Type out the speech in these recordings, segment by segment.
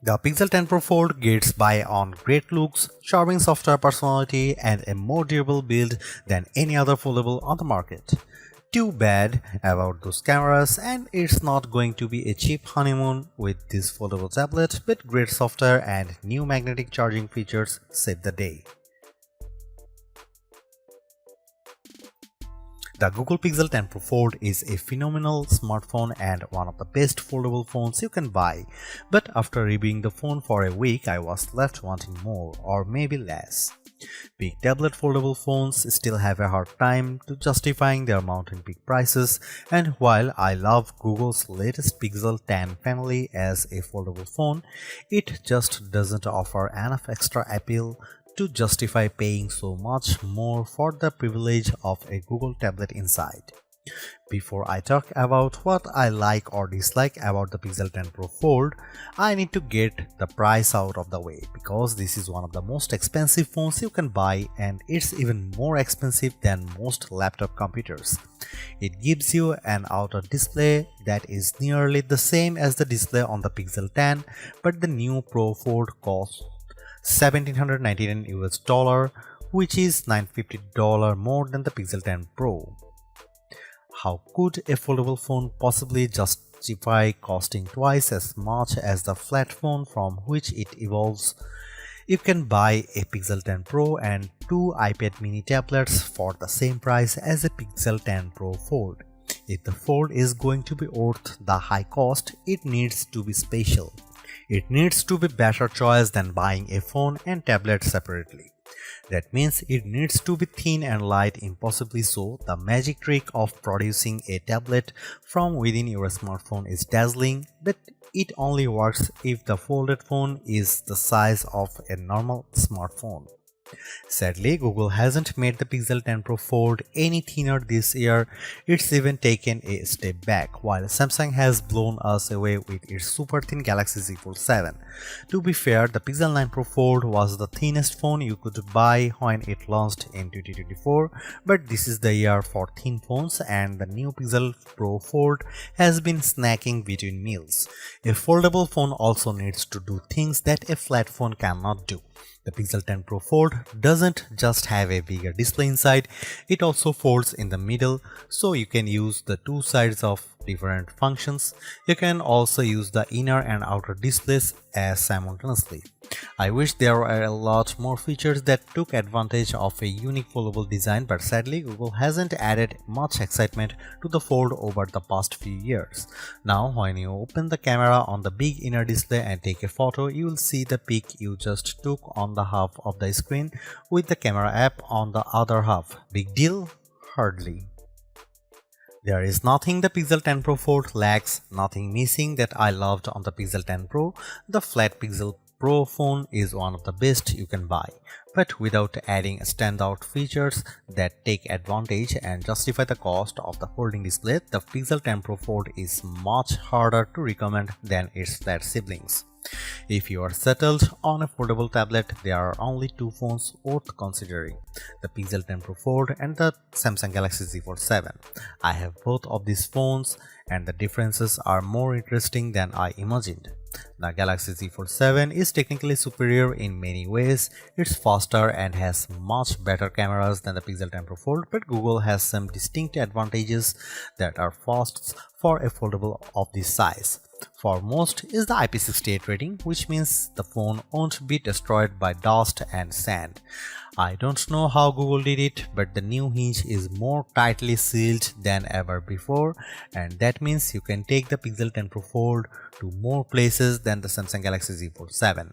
The Pixel 10 Pro Fold gets by on great looks, charming software personality, and a more durable build than any other foldable on the market. Too bad about those cameras, and it's not going to be a cheap honeymoon with this foldable tablet, but great software and new magnetic charging features save the day. The Google Pixel 10 Pro Fold is a phenomenal smartphone and one of the best foldable phones you can buy, but after reviewing the phone for a week I was left wanting more or maybe less. Big tablet foldable phones still have a hard time to justifying their mountain peak prices, and while I love Google's latest Pixel 10 family as a foldable phone, it just doesn't offer enough extra appeal to justify paying so much more for the privilege of a Google tablet inside. Before I talk about what I like or dislike about the Pixel 10 Pro Fold, I need to get the price out of the way because this is one of the most expensive phones you can buy, and it's even more expensive than most laptop computers. It gives you an outer display that is nearly the same as the display on the Pixel 10, but the new Pro Fold costs $1,799 which is $950 more than the Pixel 10 Pro. How could a foldable phone possibly justify costing twice as much as the flat phone from which it evolves? You can buy a Pixel 10 Pro and two iPad mini tablets for the same price as a Pixel 10 Pro Fold. If the Fold is going to be worth the high cost, it needs to be special. It needs to be better choice than buying a phone and tablet separately. That means it needs to be thin and light, impossibly so. The magic trick of producing a tablet from within your smartphone is dazzling, but it only works if the folded phone is the size of a normal smartphone. Sadly, Google hasn't made the Pixel 10 Pro Fold any thinner this year. It's even taken a step back, while Samsung has blown us away with its super thin Galaxy Z Fold 7. To be fair, the Pixel 9 Pro Fold was the thinnest phone you could buy when it launched in 2024, but this is the year for thin phones, and the new Pixel Pro Fold has been snacking between meals. A foldable phone also needs to do things that a flat phone cannot do. The Pixel 10 Pro Fold doesn't just have a bigger display inside, it also folds in the middle, so you can use the two sides of different functions. You can also use the inner and outer displays as simultaneously. I wish there were a lot more features that took advantage of a unique foldable design, but sadly Google hasn't added much excitement to the Fold over the past few years. Now when you open the camera on the big inner display and take a photo, you will see the pic you just took on the half of the screen with the camera app on the other half. Big deal? Hardly. There is nothing the Pixel 10 Pro Fold lacks, nothing missing that I loved on the Pixel 10 Pro. The flat Pixel Pro phone is one of the best you can buy, but without adding standout features that take advantage and justify the cost of the folding display, the Pixel 10 Pro Fold is much harder to recommend than its flat siblings. If you are settled on a foldable tablet, there are only two phones worth considering: the Pixel 10 Pro Fold and the Samsung Galaxy Z Fold 7. I have both of these phones, and the differences are more interesting than I imagined. The Galaxy Z Fold 7 is technically superior in many ways. It's faster and has much better cameras than the Pixel 10 Pro Fold, but Google has some distinct advantages that are firsts for a foldable of this size. Foremost is the IP68 rating, which means the phone won't be destroyed by dust and sand. I don't know how Google did it, but the new hinge is more tightly sealed than ever before, and that means you can take the Pixel 10 Pro Fold to more places than the Samsung Galaxy Z Fold 7.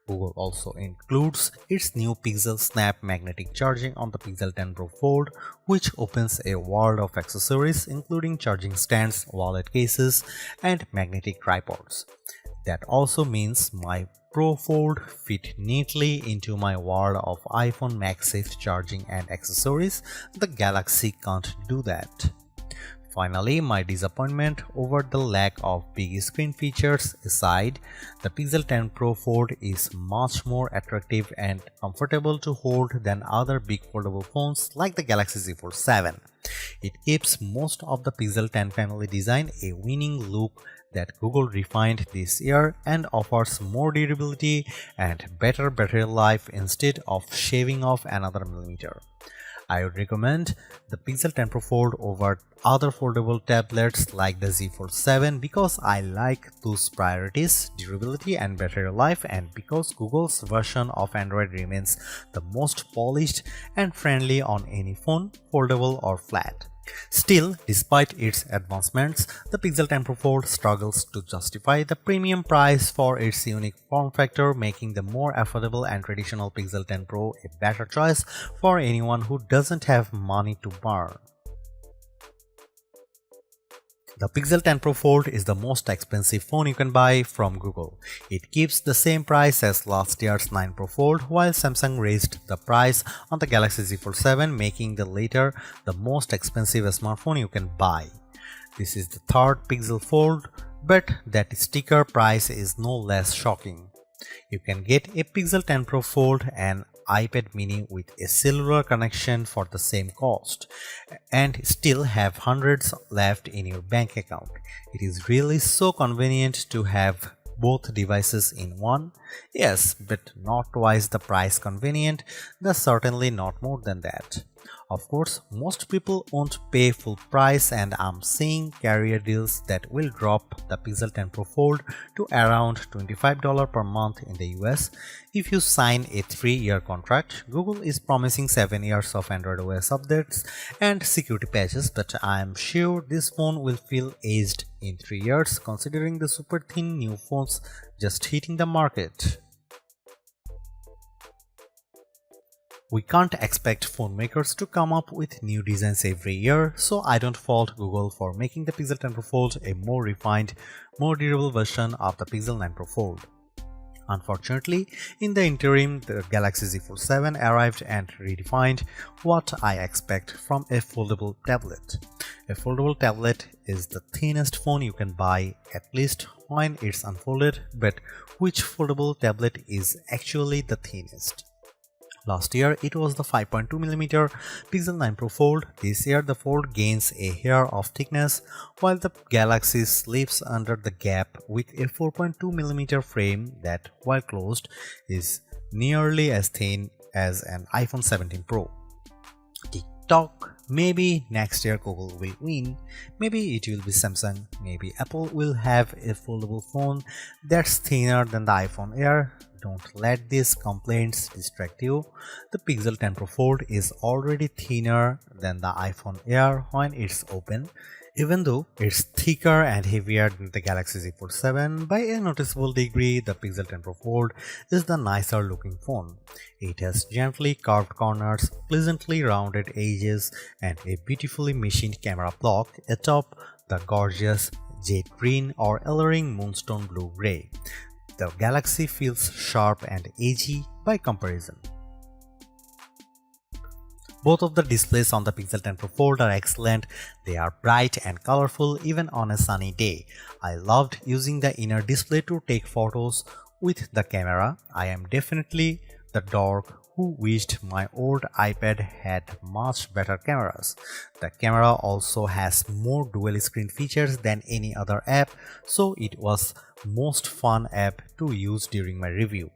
Google also includes its new PixelSnap magnetic charging on the Pixel 10 Pro Fold, which opens a world of accessories including charging stands, wallet cases, and magnetic tripods. That also means my Pro Fold fit neatly into my world of iPhone MagSafe charging and accessories. The Galaxy can't do that. Finally, my disappointment over the lack of big screen features aside, the Pixel 10 Pro Fold is much more attractive and comfortable to hold than other big foldable phones like the Galaxy Z Fold 7. It keeps most of the Pixel 10 family design a winning look that Google refined this year and offers more durability and better battery life instead of shaving off another millimeter. I would recommend the Pixel 10 Pro Fold over other foldable tablets like the Z Fold 7 because I like those priorities, durability and battery life, and because Google's version of Android remains the most polished and friendly on any phone, foldable or flat. Still, despite its advancements, the Pixel 10 Pro Fold struggles to justify the premium price for its unique form factor, making the more affordable and traditional Pixel 10 Pro a better choice for anyone who doesn't have money to burn. The Pixel 10 Pro Fold is the most expensive phone you can buy from Google. It keeps the same price as last year's 9 Pro Fold, while Samsung raised the price on the Galaxy Z Fold 7, making the latter the most expensive smartphone you can buy. This is the third Pixel Fold, but that sticker price is no less shocking. You can get a Pixel 10 Pro Fold and iPad mini with a cellular connection for the same cost and still have hundreds left in your bank account. It is really so convenient to have both devices in one. Yes, but not twice the price convenient, that's certainly not more than that. Of course, most people won't pay full price, and I'm seeing carrier deals that will drop the Pixel 10 Pro Fold to around $25 per month in the US if you sign a 3-year contract. Google is promising 7 years of Android OS updates and security patches, but I'm sure this phone will feel aged in 3 years considering the super thin new phones just hitting the market. We can't expect phone makers to come up with new designs every year, so I don't fault Google for making the Pixel 10 Pro Fold a more refined, more durable version of the Pixel 9 Pro Fold. Unfortunately, in the interim, the Galaxy Z Fold 7 arrived and redefined what I expect from a foldable tablet. A foldable tablet is the thinnest phone you can buy, at least when it's unfolded, but which foldable tablet is actually the thinnest? Last year, it was the 5.2mm Pixel 9 Pro Fold. This year, the Fold gains a hair of thickness, while the Galaxy slips under the gap with a 4.2mm frame that, while closed, is nearly as thin as an iPhone 17 Pro. TikTok. Maybe next year Google will win, maybe it will be Samsung, maybe Apple will have a foldable phone that's thinner than the iPhone Air. Don't let these complaints distract you. The Pixel 10 Pro Fold is already thinner than the iPhone Air when it's open, even though it's thicker and heavier than the Galaxy Z Fold 7 by a noticeable degree. The Pixel 10 Pro Fold is the nicer looking phone. It has gently curved corners, pleasantly rounded edges, and a beautifully machined camera block atop the gorgeous jade green or alluring moonstone blue gray. The Galaxy feels sharp and edgy by comparison. Both of the displays on the Pixel 10 Pro Fold are excellent. They are bright and colorful even on a sunny day. I loved using the inner display to take photos with the camera. I am definitely the dork who wished my old iPad had much better cameras. The camera also has more dual screen features than any other app, so it was most fun app to use during my review.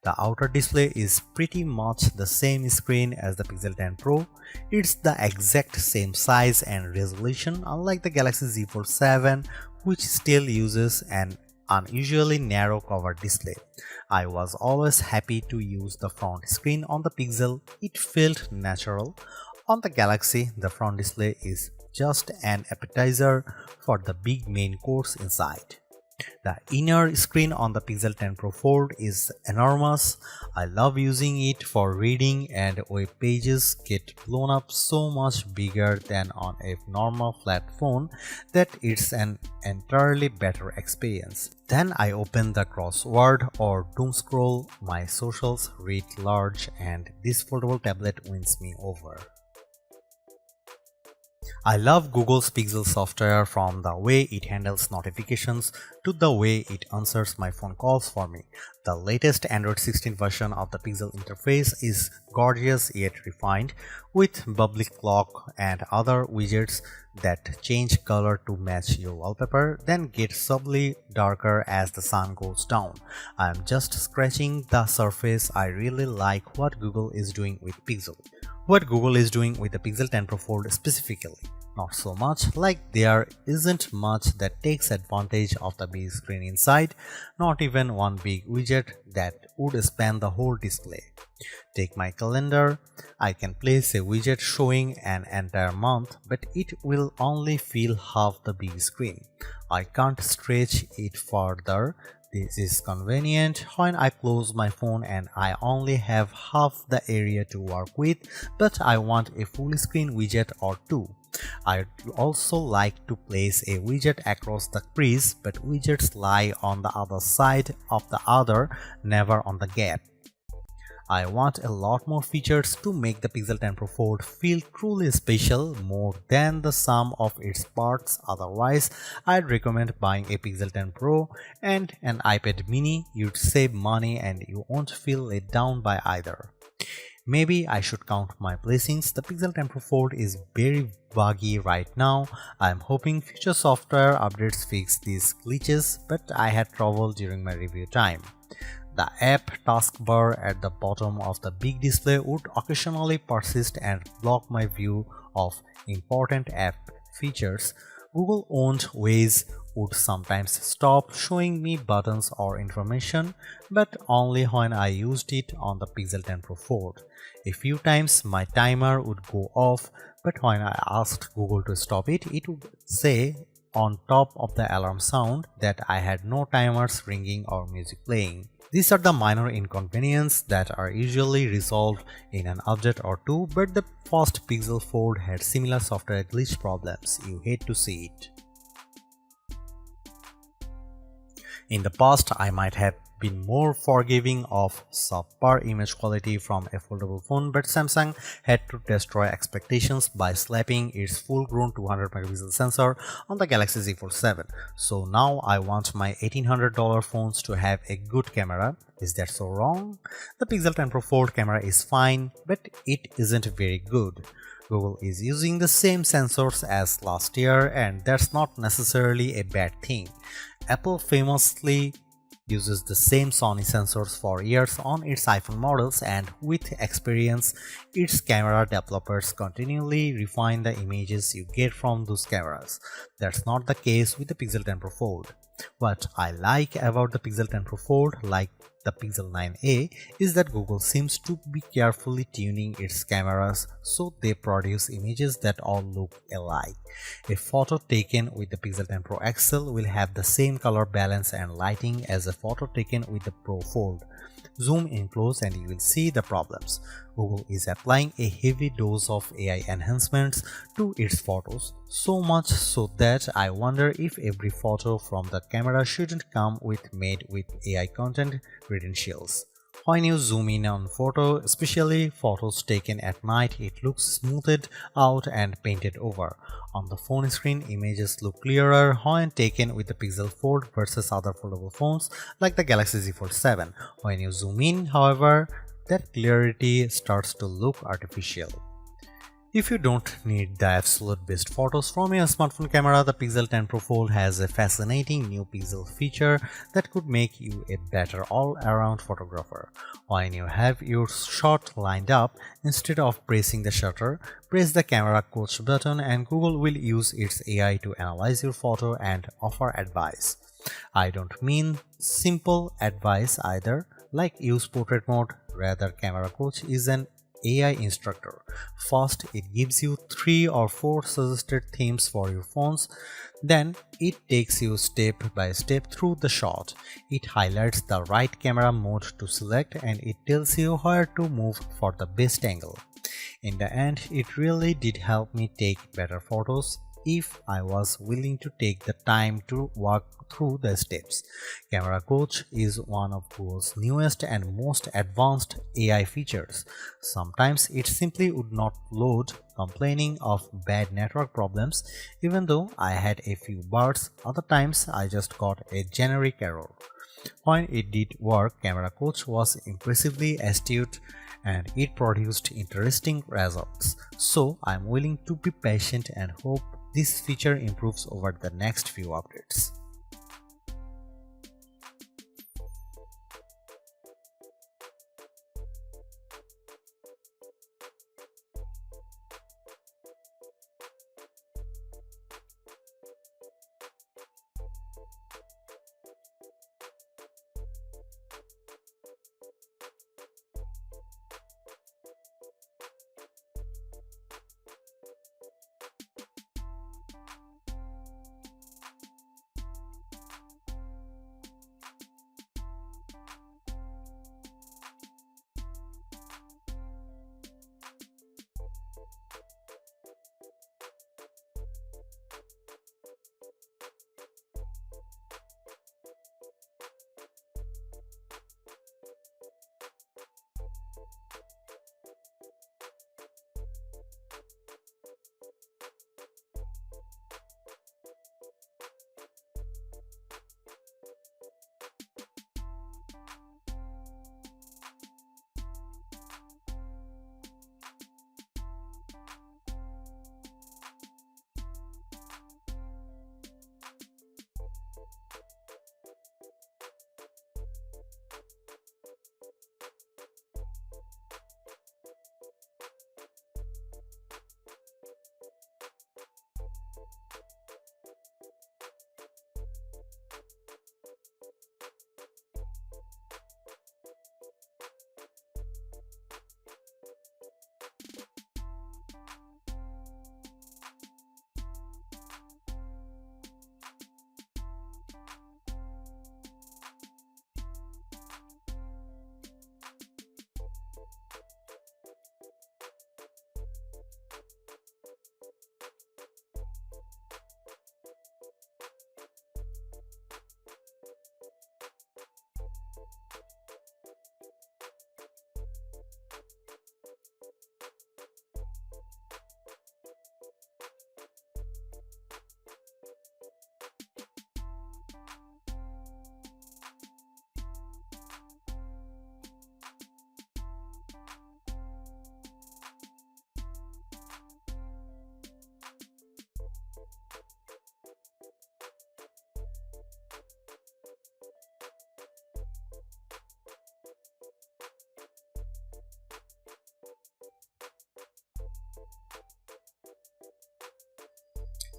The outer display is pretty much the same screen as the Pixel 10 Pro. It's the exact same size and resolution, unlike the Galaxy Z Fold 7, which still uses an unusually narrow cover display. I was always happy to use the front screen on the Pixel. It felt natural. On the Galaxy, the front display is just an appetizer for the big main course inside. The inner screen on the Pixel 10 Pro Fold is enormous. I love using it for reading, and web pages get blown up so much bigger than on a normal flat phone that it's an entirely better experience. Then I open the crossword or doom scroll, my socials read large, and this foldable tablet wins me over. I love Google's Pixel software, from the way it handles notifications to the way it answers my phone calls for me. The latest Android 16 version of the Pixel interface is gorgeous yet refined, with bubbly clock and other widgets that change color to match your wallpaper, then get subtly darker as the sun goes down. I am just scratching the surface. I really like what Google is doing with Pixel. What Google is doing with the Pixel 10 Pro Fold specifically. Not so much, like there isn't much that takes advantage of the big screen inside, not even one big widget that would span the whole display. Take my calendar. I can place a widget showing an entire month, but it will only fill half the big screen. I can't stretch it further. This is convenient when I close my phone and I only have half the area to work with, but I want a full screen widget or two. I'd also like to place a widget across the crease, but widgets lie on the other side of the other, never on the gap. I want a lot more features to make the Pixel 10 Pro Fold feel truly special, more than the sum of its parts. Otherwise, I'd recommend buying a Pixel 10 Pro and an iPad mini. You'd save money and you won't feel let down by either. Maybe I should count my blessings. The Pixel 10 Pro Fold is very buggy right now. I'm hoping future software updates fix these glitches, but I had trouble during my review time. The app taskbar at the bottom of the big display would occasionally persist and block my view of important app features. Google-owned Waze would sometimes stop showing me buttons or information, but only when I used it on the Pixel 10 Pro Fold. A few times my timer would go off, but when I asked Google to stop it, it would say on top of the alarm sound that I had no timers ringing or music playing. These are the minor inconveniences that are usually resolved in an update or two, but the first Pixel Fold had similar software glitch problems. You hate to see it. In the past, I might have been more forgiving of subpar image quality from a foldable phone, but Samsung had to destroy expectations by slapping its full-grown 200 megapixel sensor on the Galaxy Z Fold 7. So now I want my $1,800 phones to have a good camera. Is that so wrong? The Pixel 10 Pro Fold camera is fine, but it isn't very good. Google is using the same sensors as last year, and that's not necessarily a bad thing. Apple famously uses the same Sony sensors for years on its iPhone models, and with experience, its camera developers continually refine the images you get from those cameras. That's not the case with the Pixel 10 Pro Fold. What I like about the Pixel 10 Pro Fold, like the Pixel 9a, is that Google seems to be carefully tuning its cameras so they produce images that all look alike. A photo taken with the Pixel 10 Pro XL will have the same color balance and lighting as a photo taken with the Pro Fold. Zoom in close and you will see the problems. Google is applying a heavy dose of AI enhancements to its photos, so much so that I wonder if every photo from the camera shouldn't come with made with AI content credentials. When you zoom in on photo, especially photos taken at night, it looks smoothed out and painted over. On the phone screen, images look clearer when taken with the Pixel Fold versus other foldable phones like the Galaxy Z Fold 7. When you zoom in, however, that clarity starts to look artificial. If you don't need the absolute best photos from your smartphone camera, the Pixel 10 Pro Fold has a fascinating new pixel feature that could make you a better all-around photographer. When you have your shot lined up, instead of pressing the shutter, press the camera coach button and Google will use its AI to analyze your photo and offer advice. I don't mean simple advice either, like use portrait mode. Rather, camera coach is an AI instructor. First, it gives you 3 or 4 suggested themes for your phones. Then, it takes you step by step through the shot. It highlights the right camera mode to select and it tells you where to move for the best angle. In the end, it really did help me take better photos. if I was willing to take the time to walk through the steps. Camera Coach is one of Google's newest and most advanced AI features. Sometimes it simply would not load, complaining of bad network problems, even though I had a few bars. Other times I just got a generic error. When it did work, Camera Coach was impressively astute and it produced interesting results. So I'm willing to be patient and hope this feature improves over the next few updates.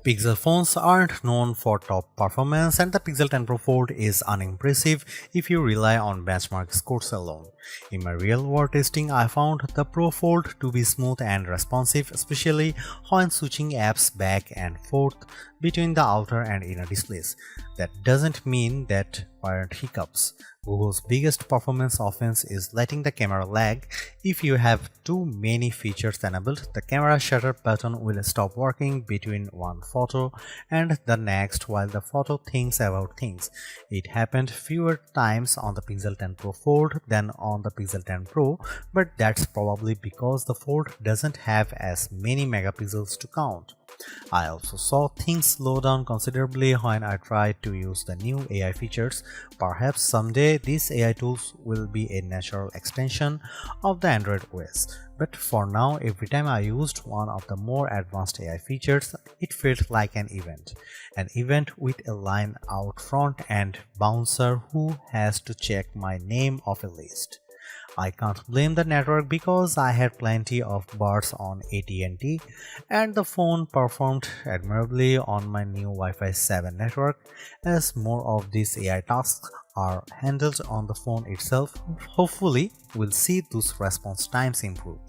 Pixel phones aren't known for top performance and the Pixel 10 Pro Fold is unimpressive if you rely on benchmark scores alone. In my real-world testing, I found the Pro Fold to be smooth and responsive, especially when switching apps back and forth between the outer and inner displays. That doesn't mean that weren't hiccups. Google's biggest performance offense is letting the camera lag. If you have too many features enabled, the camera shutter button will stop working between one photo and the next while the photo thinks about things. It happened fewer times on the Pixel 10 Pro Fold than on the Pixel 10 Pro, but that's probably because the Fold doesn't have as many megapixels to count. I also saw things slow down considerably when I tried to use the new AI features. Perhaps someday these AI tools will be a natural extension of the Android OS. But for now, every time I used one of the more advanced AI features, it felt like an event. An event with a line out front and bouncer who has to check my name off a list. I can't blame the network because I had plenty of bars on AT&T and the phone performed admirably on my new Wi-Fi 7 network. As more of these AI tasks are handled on the phone itself, hopefully we'll see those response times improve.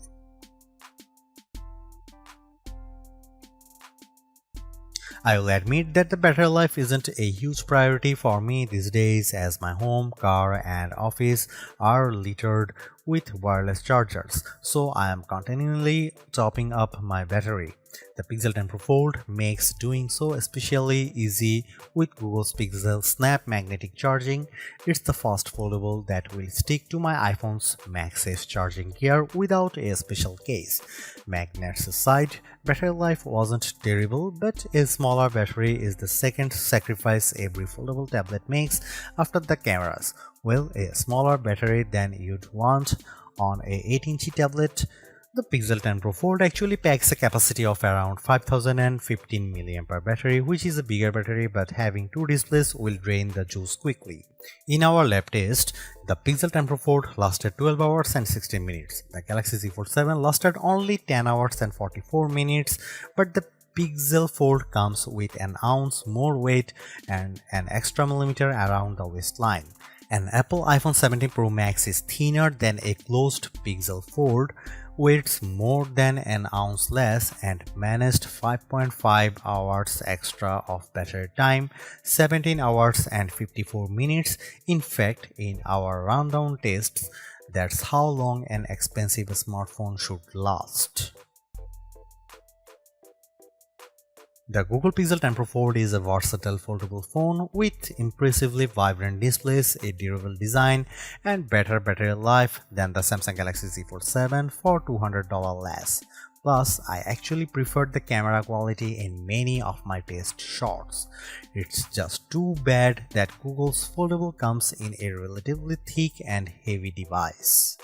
I will admit that the battery life isn't a huge priority for me these days as my home, car and office are littered with wireless chargers, so I am continually topping up my battery. The Pixel 10 Pro Fold makes doing so especially easy with Google's PixelSnap magnetic charging. It's the first foldable that will stick to my iPhone's MagSafe charging gear without a special case. Magnets aside, battery life wasn't terrible, but a smaller battery is the second sacrifice every foldable tablet makes after the cameras. Well, a smaller battery than you'd want on a 8-inch tablet. The Pixel 10 Pro Fold actually packs a capacity of around 5015 mAh battery, which is a bigger battery, but having two displays will drain the juice quickly. In our lab test, the Pixel 10 Pro Fold lasted 12 hours and 16 minutes. The Galaxy Z Fold 7 lasted only 10 hours and 44 minutes, but the Pixel Fold comes with an ounce more weight and an extra millimeter around the waistline. An Apple iPhone 17 Pro Max is thinner than a closed Pixel Fold, weighs more than an ounce less, and managed 5.5 hours extra of battery time, 17 hours and 54 minutes. In fact, in our rundown tests, that's how long an expensive smartphone should last. The Google Pixel 10 Pro Fold is a versatile foldable phone with impressively vibrant displays, a durable design, and better battery life than the Samsung Galaxy Z Fold 7 for $200 less. Plus, I actually preferred the camera quality in many of my test shots. It's just too bad that Google's foldable comes in a relatively thick and heavy device.